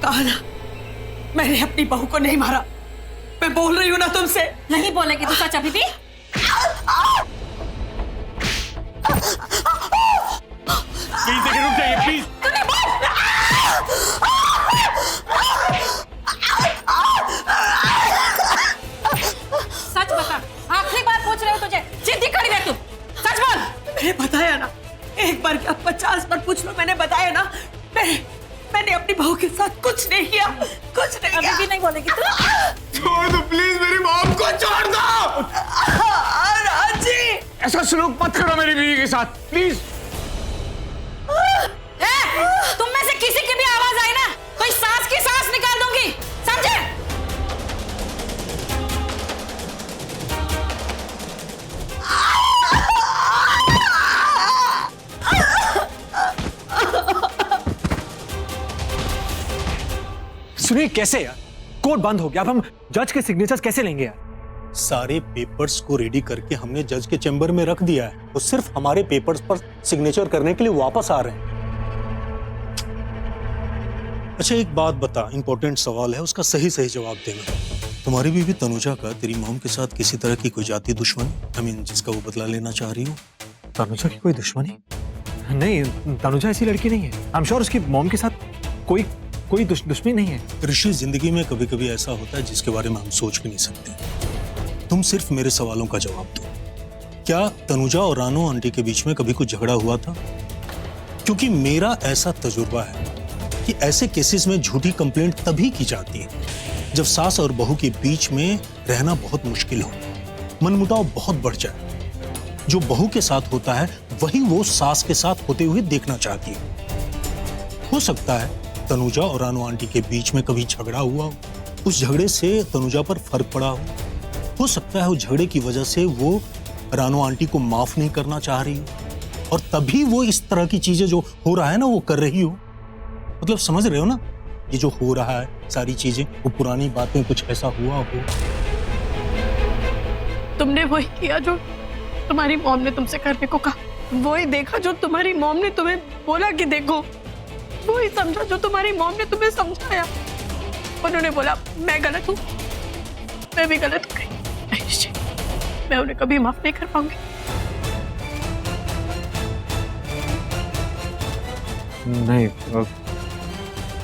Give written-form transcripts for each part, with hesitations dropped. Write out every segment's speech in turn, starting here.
कहा ना, मैंने अपनी बहू को नहीं मारा। मैं बोल रही हूँ ना तुमसे। नहीं बोलेगी तू सच अभी भी? प्लीज देखिए, रुक जाइए प्लीज। सच बता, आखिरी बार पूछ रहे हो तुझे, जिद्दी खड़ी रह तू, सच बोल। मैंने बताया ना, एक बार क्या 50 बार पूछ लो, मैंने बताया ना, मैंने अपनी बहू के साथ कुछ नहीं किया, कुछ नहीं किया। अभी भी नहीं बोलेगी तू? छोड़ दो प्लीज, मेरी मॉम को छोड़ दो। राजी, ऐसा सलूक मत करो मेरी बीवी के साथ, प्लीज। तुम में से किसी की भी आवाज आई ना, तो इस सांस की सांस निकाल दूंगी, समझे? सुनिए, कैसे यार, कोर्ट बंद हो गया, अब हम जज के सिग्नेचर्स कैसे लेंगे यार? सारे पेपर्स को रेडी करके हमने जज के चैम्बर में रख दिया है, वो सिर्फ हमारे पेपर्स पर सिग्नेचर करने के लिए वापस आ रहे हैं। अच्छा एक बात बता, इंपॉर्टेंट सवाल है, उसका सही सही जवाब देना। तुम्हारी बीवी तनुजा का तेरी मॉम के साथ किसी तरह की कोई जाति दुश्मनी, जिसका वो बदला लेना चाह रही हो? तनुजा की कोई दुश्मनी नहीं, तनुजा ऐसी लड़की नहीं है। आई एम श्योर उसकी मॉम के साथ कोई दुश्मनी नहीं है। ऋषि, जिंदगी में कभी कभी ऐसा होता है जिसके बारे में हम सोच भी नहीं सकते। तुम सिर्फ मेरे सवालों का जवाब दो। क्या तनुजा और रानू आंटी के बीच में कभी कुछ झगड़ा हुआ था? क्योंकि मेरा ऐसा तजुर्बा है कि ऐसे केसेस में झूठी कंप्लेंट तभी की जाती है जब सास और बहू के बीच में रहना बहुत मुश्किल हो, मनमुटाव बहुत बढ़ जाए। जो बहू के साथ होता है वही वो सास के साथ होते हुए देखना चाहती है। हो सकता है तनुजा और रानू आंटी के बीच में कभी झगड़ा हुआ हो, उस झगड़े से तनुजा पर फर्क पड़ा हो सकता है उस झगड़े की वजह से वो रानू आंटी को माफ नहीं करना चाह रही हो, और तभी वो इस तरह की चीजें जो हो रहा है ना वो कर रही हो। मतलब समझ रहे हो ना, ये जो हो रहा है सारी चीजें, वो पुरानी बातें, कुछ ऐसा हुआ हो। तुमने वही किया जो तुम्हारी मॉम ने तुमसे करने को कहा, वही देखा जो तुम्हारी मॉम ने तुम्हें बोला कि देखो, वही समझा जो तुम्हारी मॉम ने तुम्हें समझाया। उन्होंने बोला मैं गलत हूँ, मैं भी गलत हो गई, मैं उन्हें कभी माफ नहीं कर पाऊंगी। नहीं,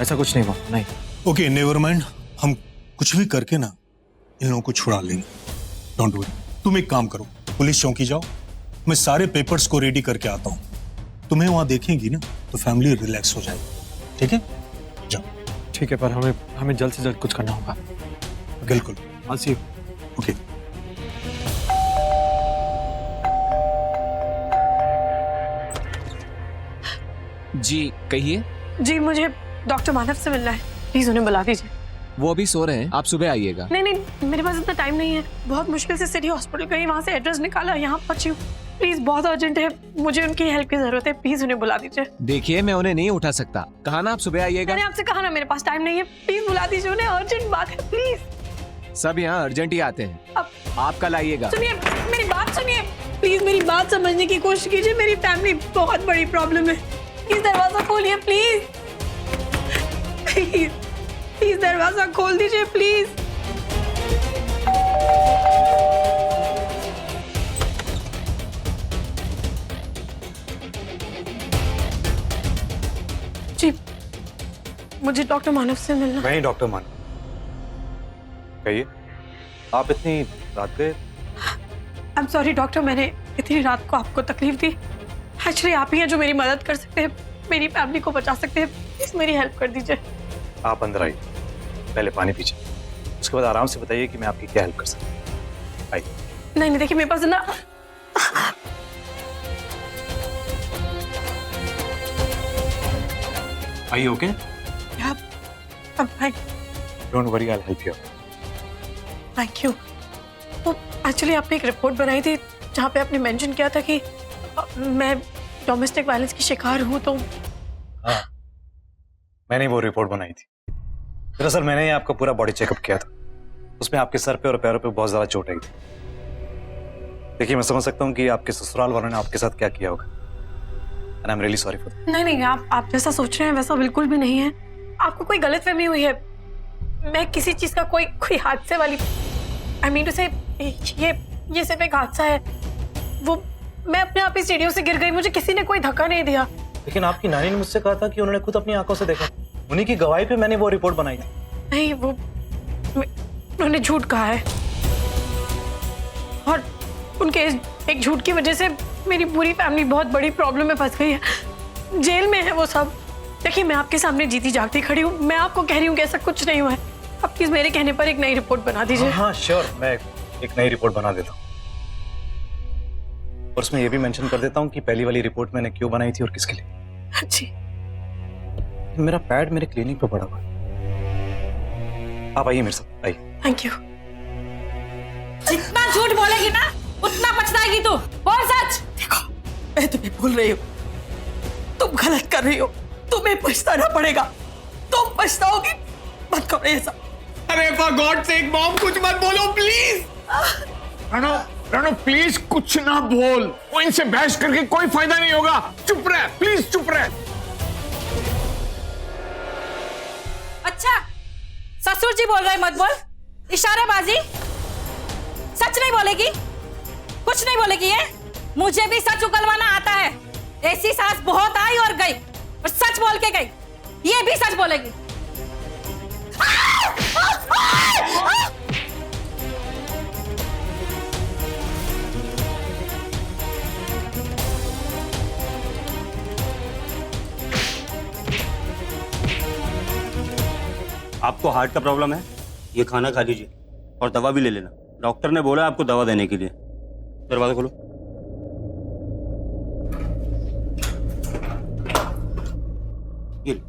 ऐसा कुछ नहीं हुआ, नहीं। ओके, नेवर माइंड, हम कुछ भी करके ना इन लोगों को छुड़ा लेंगे। Don't worry. तुम एक काम करो, पुलिस चौकी जाओ, मैं सारे पेपर्स को रेडी करके आता हूँ। तुम्हें वहां देखेंगी ना तो फैमिली रिलैक्स हो जाएगी। ठीक है, जाओ। ठीक है, पर हमें जल्द से जल्द कुछ करना होगा। बिल्कुल। I'll see you. ओके। जी कहिए। जी, मुझे डॉक्टर मानव से मिलना है, प्लीज उन्हें बुला दीजिए। वो अभी सो रहे हैं, आप सुबह आइएगा। नहीं, मेरे पास इतना टाइम नहीं है, बहुत मुश्किल से सिटी हॉस्पिटल गई, वहाँ से एड्रेस निकाला, यहाँ पहुंची हूँ। प्लीज, बहुत अर्जेंट है, मुझे उनकी हेल्प की जरूरत है, प्लीज उन्हें बुला दीजिए। देखिए मैं उन्हें नहीं उठा सकता, कहा ना आप सुबह आइएगा। मैंने आपसे कहा ना मेरे पास टाइम नहीं है, प्लीज बुला दीजिए उन्हें, अर्जेंट बात है, प्लीज। सब यहाँ अर्जेंट ही आते हैं, अब आप कल आइएगा। सुनिए, मेरी बात सुनिए, प्लीज मेरी बात समझने की कोशिश कीजिए, मेरी फैमिली बहुत बड़ी प्रॉब्लम है, प्लीज दरवाजा खोलिए, प्लीज प्लीज प्लीज दरवाजा खोल दीजिए, प्लीज। जी, मुझे डॉक्टर मानव से मिलना। मैं ही डॉक्टर मानव। कहिए, आप इतनी रात गए? आई एम सॉरी डॉक्टर, मैंने इतनी रात को आपको तकलीफ दी। एक्चुअली आप ही हैं जो मेरी मदद कर सकते हैं, मेरी फैमिली को बचा सकते हैं, प्लीज मेरी हेल्प कर दीजिए। आप अंदर आइए, पहले पानी पीजिए, उसके बाद आराम से बताइए कि मैं आपकी क्या हेल्प कर सकता हूँ। आइए। नहीं, देखिए मेरे पास ना, आइए। Okay, don't worry, I will help you. Thank you. तो एक्चुअली आपने एक रिपोर्ट बनाई थी जहाँ पे आपने मेंशन किया था कि मैं डोमेस्टिक वायलेंस की शिकार हूँ, तो हाँ, मैंने वो रिपोर्ट बनाई थी। दरअसल मैंने ही आपका पूरा बॉडी चेकअप किया था, उसमें आपके सर पे और पैरों पे बहुत ज्यादा चोट आई थी। देखिए, मैं समझ सकता हूँ कि आपके ससुराल वालों ने आपके साथ क्या किया होगा, and I am really sorry for that. नहीं, आप जैसा सोच रहे हैं वैसा बिल्कुल भी नहीं है। आपको कोई गलतफहमी हुई है। मैं किसी चीज का कोई हादसे वाली आई मीन टू से ये सिर्फ एक हादसा है। वो मैं अपने आप ही सीढ़ियों से गिर गई, मुझे किसी ने कोई धक्का नहीं दिया। लेकिन आपकी नानी ने मुझसे कहा था कि उन्होंने खुद अपनी आंखों से देखा। उन्हीं की गवाही पे मैंने वो रिपोर्ट बनाई थी। नहीं, वो उन्होंने झूठ कहा है और उनके एक झूठ की वजह से मेरी पूरी फैमिली बहुत बड़ी प्रॉब्लम में फंस गई है। जेल में है वो सब। देखिए, मैं आपके सामने जीती जागती खड़ी हूँ। मैं आपको कह रही हूँ कि ऐसा कुछ नहीं हुआ है। आप प्लीज मेरे कहने पर एक नई रिपोर्ट बना दीजिए। हाँ श्योर, मैं एक नई रिपोर्ट बना देता हूँ और उसमें ये भी मेंशन कर देता हूँ कि पहली वाली रिपोर्ट मैंने क्यों बनाई थी और किसके लिए। जी। मेरा पैड मेरे क्लिनिक पे पड़ा हुआ है। आप आइए मेरे साथ, आइए। Thank you. जितना झूठ बोलेगी ना उतना पछताएगी तू। बोल सच। देखो, मैं तुम्हें बोल रही हूँ, तुम गलत कर रही हो। तुम्हें पछताना पड़ेगा। तुम पछताओगी। मत करो ये सब। अरे फॉर गॉड सेक मॉम, कुछ मत बोलो प्लीज। रानो प्लीज कुछ ना बोल। वो इनसे बहस करके कोई फायदा नहीं होगा। चुप रह प्लीज, चुप रह। अच्छा, ससुर जी बोल रहे मत बोल। इशारेबाजी। सच नहीं बोलेगी, कुछ नहीं बोलेगी। ये मुझे भी सच उगलवाना आता है। ऐसी सास बहुत आई और गई और सच बोल के गई। ये भी सच बोलेगी। आपको हार्ट का प्रॉब्लम है, ये खाना खा लीजिए और दवा भी ले लेना। डॉक्टर ने बोला आपको दवा देने के लिए। दरवाजा खोलो। ये लो।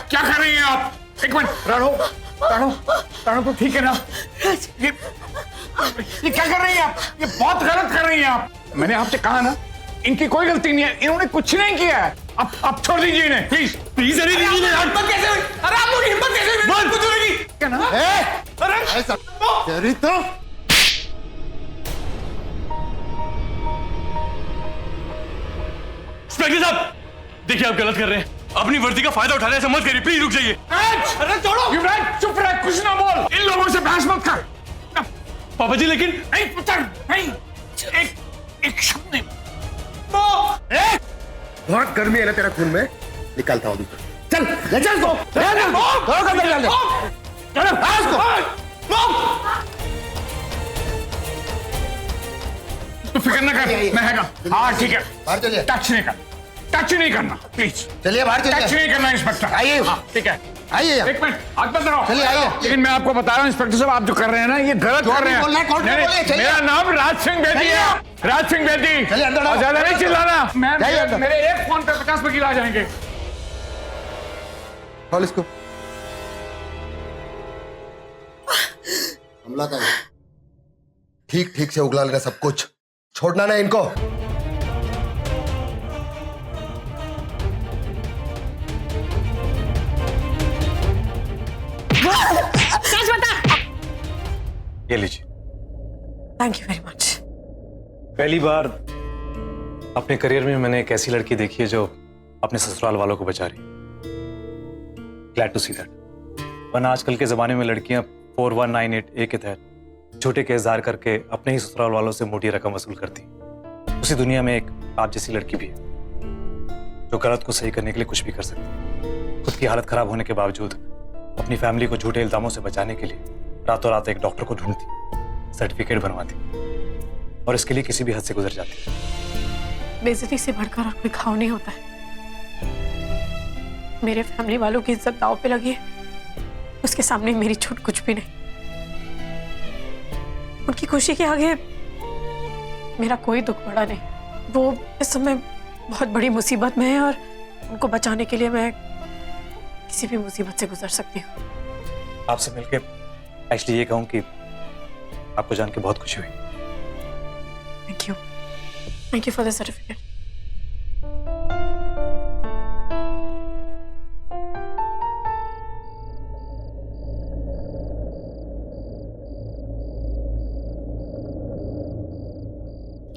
क्या कर रही हैं आप? एक मिनट रानो, रानो, रानो तो ठीक है ना? ये क्या कर रही हैं आप? ये बहुत गलत कर रही हैं आप। मैंने आपसे कहा ना, इनकी कोई गलती नहीं है। इन्होंने कुछ नहीं किया है। अब छोड़ दीजिए इन्हें प्लीज, प्लीज। अरे हिम्मत कैसे हुई? अरे आप लोग हिम्मत कैसे हुई? कुछ होगी क्या ना? अरे ऐसा तेरी तो इंस्पेक्टर साहब, देखिए आप गलत कर रहे हैं। अपनी वर्दी का फायदा उठा रहे हैं, ऐसा मत करिए प्लीज। रुक जाइए। अरे छोड़ो युवराज, चुप रह, कुछ ना बोल। इन लोगों से बहस मत कर। पापा जी लेकिन नहीं पुत्र, नहीं, एक शब्द नहीं। बहुत गर्मी है ना तेरा खून में, निकालता हूँ दूसरा। चल ले चल इसको, तू फिक्र न कर, मैं हैगा। हाँ ठीक है, बाहर चलिए। टच नहीं करना, टच नहीं करना प्लीज। चलिए बाहर चलिए। टच नहीं करना इंस्पेक्टर। आइए। हाँ ठीक है, आइए। एक मिनट, हाथ बंद रहो। चलिए आइए। लेकिन मैं आपको बता रहा हूँ इंस्पेक्टर साहब, आप जो कर रहे हैं ना ये गलत कर रहे हैं। नहीं, मेरा नाम राज सिंह बेदी है। राज सिंह बेदी। चलिए अंदर आओ। ज्यादा नहीं चिल्लाना। जाइए अंदर। मेरे एक फोन पे 50 वकील आ जाएंगे। खोल इसको। हमला कर। ठीक ठीक से उगला लेना सब कुछ, छोड़ना नहीं इनको। सच बता। ये लीजिए। Thank you very much. पहली बार अपने करियर में मैंने एक ऐसी लड़की देखी है जो अपने ससुराल वालों को बचा रही। Glad to see that. वरना आजकल के जमाने में लड़कियां 4198A के तहत छोटे केस दायर करके अपने ही ससुराल वालों से मोटी रकम वसूल करती। उसी दुनिया में एक आप जैसी लड़की भी है जो गलत को सही करने के लिए कुछ भी कर सकती है। खुद की हालत खराब होने के बावजूद अपनी फैमिली को झूठे इल्जामों से बचाने के लिए रातों रात एक डॉक्टर को ढूंढती, सर्टिफिकेट बनवाती और इसके लिए किसी भी हद से गुजर जाती। बेइज्जती से बढ़कर और कोई घाव नहीं होता है। मेरे फैमिली वालों की इज्जत दांव पे लगी है, उसके सामने मेरी छूट कुछ भी नहीं। उनकी खुशी के आगे मेरा कोई दुख बड़ा नहीं। वो इस समय बहुत बड़ी मुसीबत में है और उनको बचाने के लिए मैं किसी भी मुसीबत से गुजर सकती हूँ। आपसे मिलके एक्चुअली ये कहूँ कि आपको जान के बहुत खुशी हुई। Thank you for the certificate.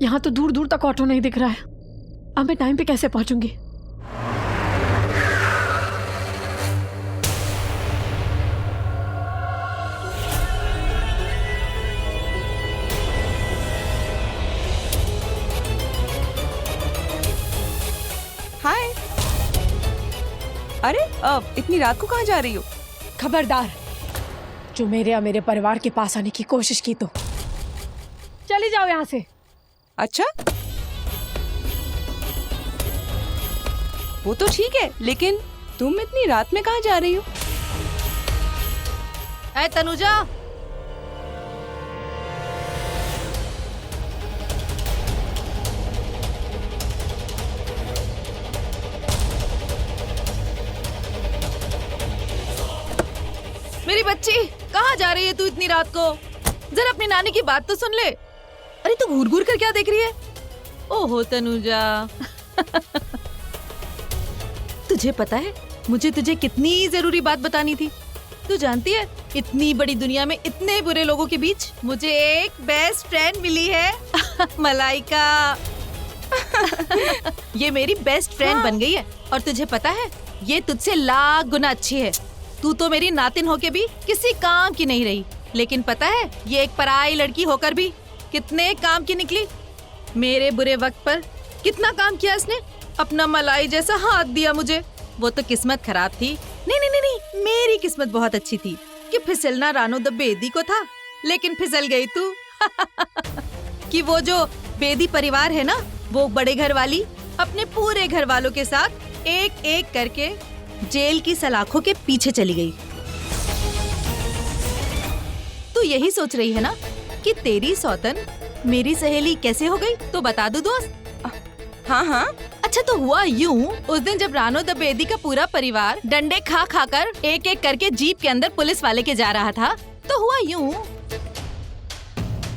यहाँ तो दूर दूर तक ऑटो नहीं दिख रहा है। अब मैं टाइम पे कैसे पहुंचूंगी? हाय। अरे इतनी रात को कहाँ जा रही हो? खबरदार, जो मेरे या मेरे परिवार के पास आने की कोशिश की तो चली जाओ यहाँ से। अच्छा, वो तो ठीक है, लेकिन तुम इतनी रात में कहाँ जा रही हो? ऐ तनुजा, मेरी बच्ची कहाँ जा रही है तू इतनी रात को? जरा अपनी नानी की बात तो सुन ले। अरे तू घूर घूर कर क्या देख रही है? ओहो तनुजा, तुझे पता है मुझे तुझे कितनी जरूरी बात बतानी थी। तू जानती है इतनी बड़ी दुनिया में इतने बुरे लोगों के बीच मुझे एक बेस्ट फ्रेंड मिली है। मलाइका। ये मेरी बेस्ट फ्रेंड बन गई है और तुझे पता है ये तुझसे लाख गुना अच्छी है। तू तो मेरी नातिन होके भी किसी काम की नहीं रही, लेकिन पता है ये एक पराई लड़की होकर भी कितने काम की निकली। मेरे बुरे वक्त पर कितना काम किया इसने, अपना मलाई जैसा हाथ दिया मुझे। वो तो किस्मत खराब थी। नहीं नहीं नहीं नहीं, मेरी किस्मत बहुत अच्छी थी कि फिसलना रानो द बेदी को था, लेकिन फिसल गई तू। कि वो जो बेदी परिवार है ना, वो बड़े घर वाली अपने पूरे घर वालों के साथ एक एक करके जेल की सलाखों के पीछे चली गई। तू यही सोच रही है ना कि तेरी सौतन मेरी सहेली कैसे हो गई? तो बता दो दोस्त। हाँ हाँ। अच्छा तो हुआ यूं, उस दिन जब रानो द बेदी का पूरा परिवार डंडे खा खा कर एक एक करके जीप के अंदर पुलिस वाले के जा रहा था, तो हुआ यूं।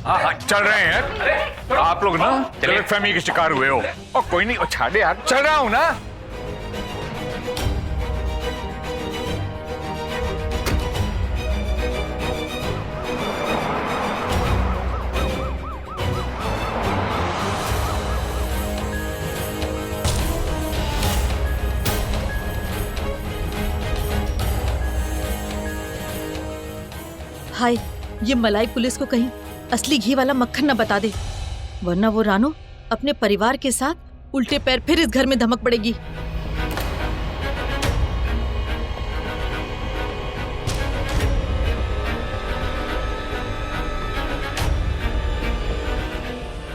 हाँ चल रहे हैं। आप लोग ना गलतफहमी के शिकार हुए हो। और कोई नहीं, छाड़े यार, चल रहा हूँ ना। हाय, ये मलाई पुलिस को कहीं असली घी वाला मक्खन न बता दे, वरना वो रानो अपने परिवार के साथ उल्टे पैर फिर इस घर में धमक पड़ेगी।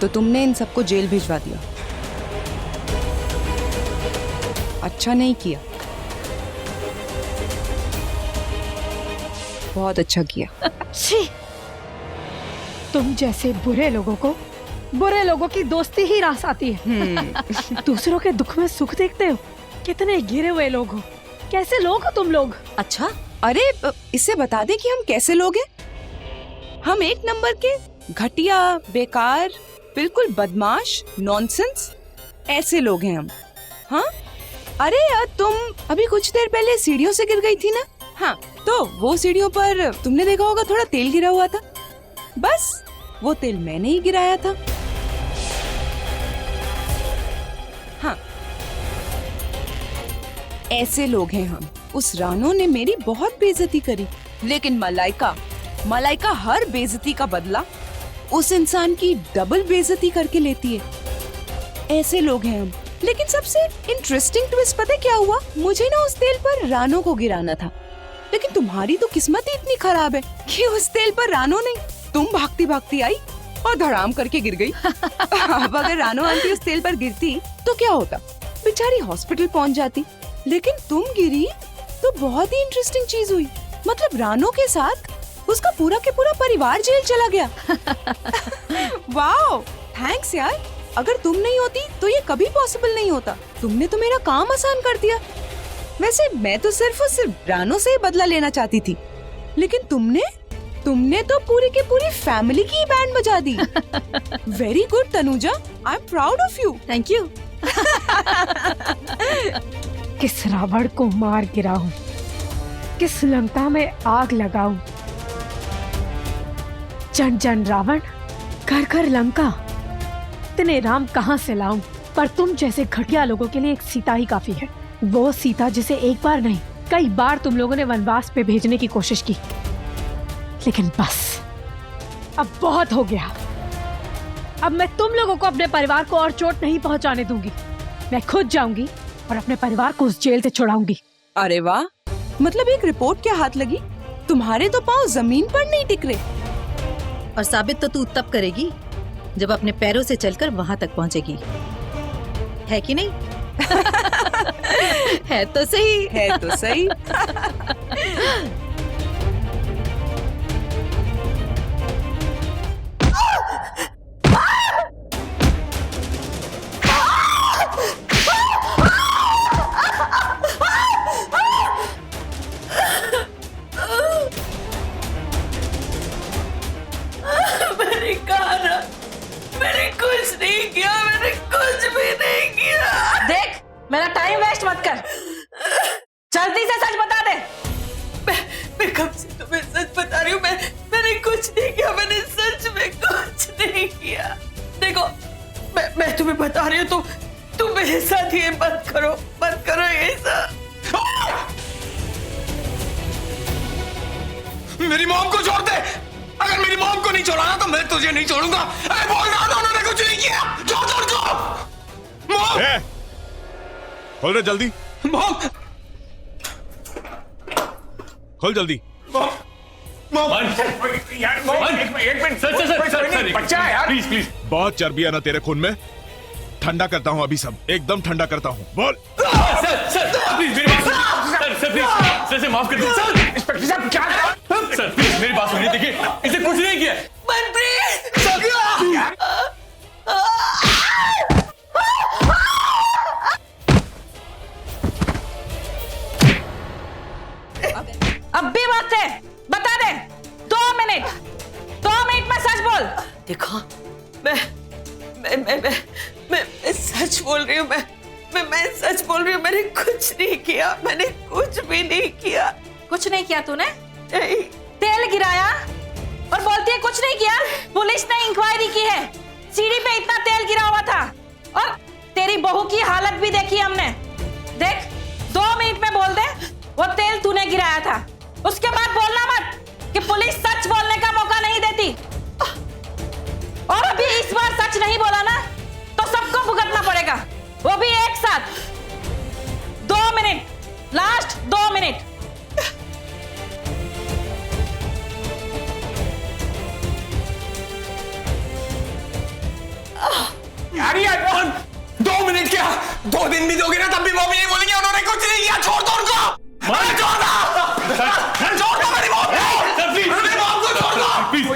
तो तुमने इन सबको जेल भिजवा दिया। अच्छा नहीं किया, बहुत अच्छा किया। छी! तुम जैसे बुरे लोगों को बुरे लोगों की दोस्ती ही रास आती है। दूसरों के दुख में सुख देखते हो। कितने गिरे हुए लोग हो, कैसे लोग हो तुम लोग? अच्छा, अरे इससे बता दे कि हम कैसे लोग हैं। हम एक नंबर के घटिया, बेकार, बिल्कुल बदमाश, नॉनसेंस ऐसे लोग हैं हम। हाँ, अरे यार तुम अभी कुछ देर पहले सीढ़ियों से गिर गई थी ना। हाँ, तो वो सीढ़ियों पर तुमने देखा होगा थोड़ा तेल गिरा हुआ था। बस वो तेल मैंने ही गिराया था। हाँ, ऐसे लोग हैं हम। उस रानो ने मेरी बहुत बेइज्जती करी, लेकिन मलाइका हर बेइज्जती का बदला उस इंसान की डबल बेइज्जती करके लेती है। ऐसे लोग हैं हम। लेकिन सबसे इंटरेस्टिंग ट्विस्ट पता है क्या हुआ? मुझे ना उस तेल पर रानो को गिराना था, लेकिन तुम्हारी तो किस्मत ही इतनी खराब है कि उस तेल पर रानो नहीं, तुम भागती भागती आई और धड़ाम करके गिर गई। अब अगर रानो आंटी उस तेल पर गिरती तो क्या होता? बेचारी हॉस्पिटल पहुंच जाती। लेकिन तुम गिरी तो बहुत ही इंटरेस्टिंग चीज हुई। मतलब रानो के साथ उसका पूरा के पूरा परिवार जेल चला गया। वाओ, थैंक्स यार। अगर तुम नहीं होती तो ये कभी पॉसिबल नहीं होता। तुमने तो मेरा काम आसान कर दिया। वैसे मैं तो सिर्फ रानो से ही बदला लेना चाहती थी, लेकिन तुमने तो पूरी की पूरी फैमिली की बैंड बजा दी। Very good Tanuja, I am proud of you. Thank you. किस रावण को मार गिराऊं, किस लंका में आग लगाऊं। जन जन रावण, घर घर लंका, इतने राम कहाँ से लाऊं? पर तुम जैसे घटिया लोगों के लिए एक सीता ही काफी है। वो सीता जिसे एक बार नहीं कई बार तुम लोगों ने वनवास पे भेजने की कोशिश की, लेकिन बस अब बहुत हो गया। अब मैं तुम लोगों को अपने परिवार को और चोट नहीं पहुंचाने दूंगी। मैं खुद जाऊंगी और अपने परिवार को उस जेल से छुड़ाऊंगी। अरे वाह, मतलब एक रिपोर्ट क्या हाथ लगी? तुम्हारे तो पाँव जमीन पर नहीं टिक रहे। और साबित तो तू तब करेगी जब अपने पैरों से चलकर वहां तक पहुंचेगी, है कि नहीं? है तो सही, है तो सही। मैंने कहा ना, मैंने कुछ नहीं किया, मैंने कुछ भी नहीं किया। देख, मेरा टाइम वेस्ट मत कर, जल्दी से सच बता दे। मैं कब से तुम्हें सच बता रही हूँ। मैंने कुछ नहीं किया, मैंने सच में कुछ नहीं किया। देखो, मैं तुम्हें बता रही हूँ, तुम मेरे साथ ये मत करो ऐसा। मेरी मॉम को छोड़ दे। अगर मेरी मॉम को नहीं छोड़ाना तो मैं तुझे नहीं छोड़ूंगा। अरे बोल रहा था उन्होंने कुछ नहीं किया। छोड़ को। मॉम, खोल रे जल्दी, मॉम, खोल जल्दी। मॉम, एक मिनट सर, बच्चा है यार। प्लीज। बहुत चर्बी है ना तेरे खून में, ठंडा करता हूँ अभी सब, एकदम ठंडा करता हूँ। बोल। सर प्लीज मेरी बात सुनिए। सर प्लीज, सर माफ कर दीजिए। सर इंस्पेक्टर साहब क्या कर रहे हैं? सर प्लीज मेरी बात सुनिए, देखिए इसे कुछ नहीं किया। मनप्रीत, अब भी वक्त है, बता दे। 2 मिनट में सच बोल। देखो, मैं सच बोल रही हूँ। मैं सच बोल रही हूँ। मैंने कुछ नहीं किया, मैंने कुछ भी नहीं किया। कुछ नहीं किया तूने? नहीं। तेल गिराया और बोलती है कुछ नहीं किया। पुलिस ने इंक्वायरी की है, सीढ़ी पे इतना तेल गिरा हुआ था और तेरी बहू की हालत भी देखी हमने। देख, 2 मिनट में बोल दे वो तेल तूने गिराया था। उसके बाद बोलना मत कि पुलिस सच बोलने का मौका नहीं देती। और अभी इस बार सच नहीं बोला ना तो सबको भुगतना पड़ेगा, वो भी एक साथ। 2 मिनट, लास्ट 2 मिनट। यार 2 मिनट क्या, 2 दिन भी दोगे ना तब भी मम्मी यही बोलेंगे उन्होंने कुछ नहीं किया। छोड़ दो उनको। अरे छोड़ दो मेरी मॉम को। मेरी मॉम को छोड़ दो प्लीज।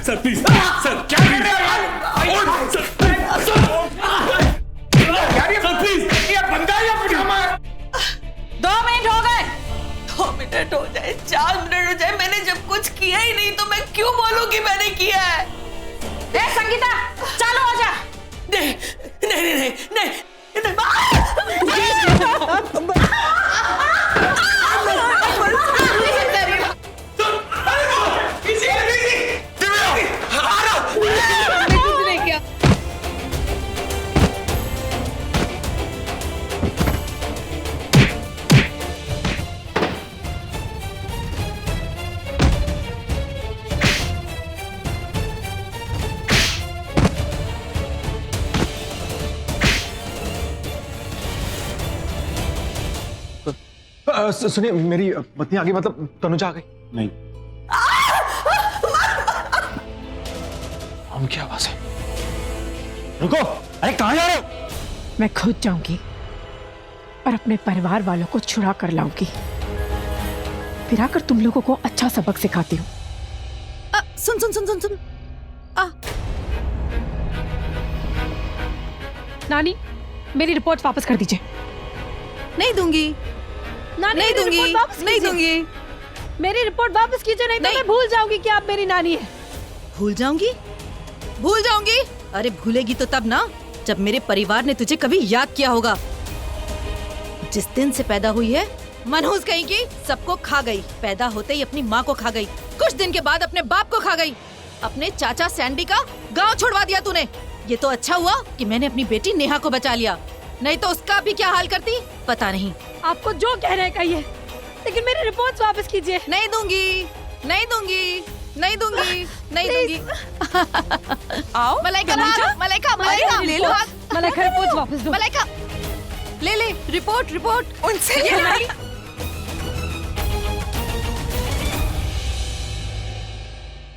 सर प्लीज, सर क्या कर रहे हो यार? सर प्लीज, ये बंदा है या पिजामा है? 2 मिनट हो गए। 2 मिनट हो जाए, 4 मिनट हो जाए, मैंने जब कुछ किया ही नहीं तो मैं क्यों बोलूं कि मैंने किया है? संगीता, चालू हो जा। नहीं। सुनिए, मेरी पत्नी आ गई, मतलब तनुजा आ गई। नहीं, हम क्या आवाज है? रुको, अरे कहाँ जा रहे हो? मैं खुद जाऊंगी और अपने परिवार वालों को छुड़ा कर लाऊंगी, फिर आकर तुम लोगों को अच्छा सबक सिखाती हूँ। सुन। नानी, मेरी रिपोर्ट वापस कर दीजिए। नहीं दूंगी, नहीं दूंगी। मेरी रिपोर्ट वापस कीजिए, नहीं तो मैं भूल जाऊंगी कि आप मेरी नानी है। भूल जाऊंगी? अरे भूलेगी तो तब ना जब मेरे परिवार ने तुझे कभी याद किया होगा। जिस दिन से पैदा हुई है, मनहूस कहीं की सबको खा गई। पैदा होते ही अपनी माँ को खा गई, कुछ दिन के बाद अपने बाप को खा गई, अपने चाचा सैंडी का गांव छोड़वा दिया तूने। ये तो अच्छा हुआ कि मैंने अपनी बेटी नेहा को बचा लिया, नहीं तो उसका भी क्या हाल करती पता नहीं। आपको जो कह रहे हैं कहिए, लेकिन मेरी रिपोर्ट्स वापस कीजिए। नहीं दूंगी, नहीं दूंगी, नहीं दूंगी, नहीं दूंगी। आओ मलाइका, मलाइका, मलाइका ले लो, मलाइका रिपोर्ट्स वापस दो। मलाइका ले ले रिपोर्ट, रिपोर्ट उनसे ये